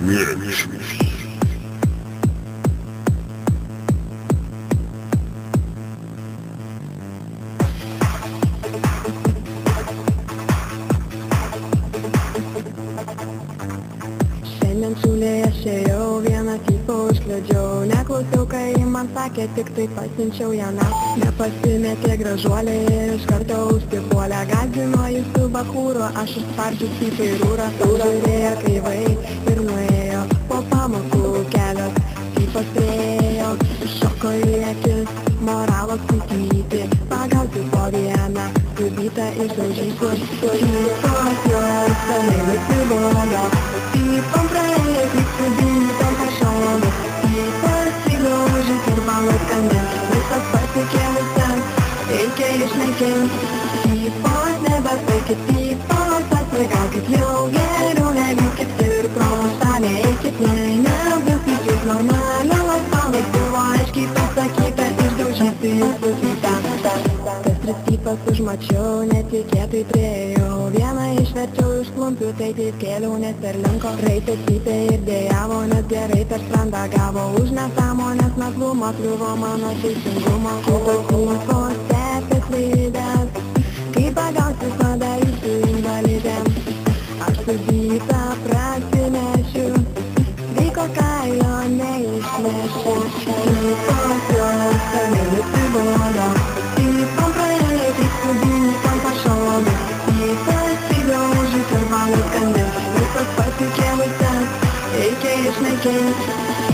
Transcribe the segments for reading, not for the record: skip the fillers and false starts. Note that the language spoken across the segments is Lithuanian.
Miecz. Šiandien sulėje šėjau, vieną tipą užkliudžiau. Neklausiau, kai man sakė, tik tai pasiunčiau jauną. Nepasimetė gražuolė ir iš karto užsipuolė. Gąsdino jis su bachūru, aš užspardžius į pairūrą. Žiūrėjo kreivai ir nuėjo po pamokų kelios. Tipas priejo, šoko į akis, moralo skaityti. Pagauti po vieną, subytą išdaužyti. Tipas jos senai nusibojo. Tipam praėjo, kaip subytam pašonų. Tipas įgaužė ir balas kandė. Visas pasikėlus ten, reikia išnaikinti. Tipos nebesaikit, tipos atsigaukit. Jau geriau nelikit ir pro šalį eikit. Jei nebus jūs normalios palas, buvo aiškiai pasakyta išdaužyti subytą. Tas tris tipas užmačiau, netikėtai priejau. Vieną išverčiau iš klumpių, tai taip kėliau, nes perlinko. Raitė cypė ir dėjavo, nes gerai per sprandą gavo. Už nesąmonės naklumą kliuvo mano teisingumo. Kitas kūnus stepės veidės, kaip pagauti padarysiu invalidėm. Aš subytą prasinešiu, sveiko kailio neišnešiu. Tipos jos senai nusibodo. Tipam praėjo, tik subytam pašonų. Tipas įgaužis ir balas kandės. Visas pasikėlus ten, reikia išnaikinti.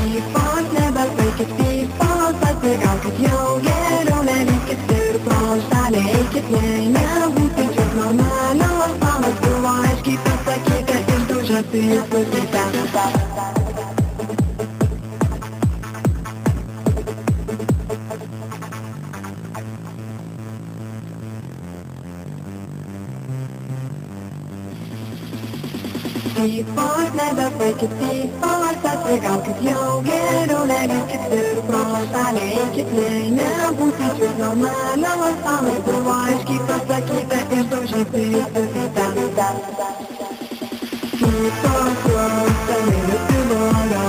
Tipos nebesaikit, tipos atsigaukit. Jau geriau nelikit ir pro šalį eikit. Jei nebūsit jūs normalios palas, buvo aiškiai pasakyta išdaužyti subytą. Tipos nebesaikit, tipos atsigaukit. Jau geriau nelikit ir pro šalį eikit. Jei nebūsit jūs normalios palas, buvo aiškiai pasakyta išdaužyti subytą. Tipos jos senai nusibodo.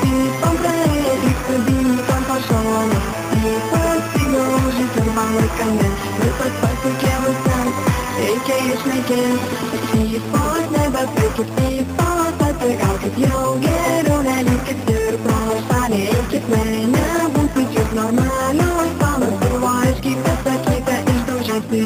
Tipam praėjo, tik subytam pašonų. Tipas įgaužis ir balas kandės. Visas pasikėlus ten, reikia išnaikinti. Tipos nebesaikit, tipos atsigaukit. Jau geriau nelikit ir pro šalį eikit. Jei nebūsit jūs normalios palas, buvo aiškiai pasakyta išdaužyti.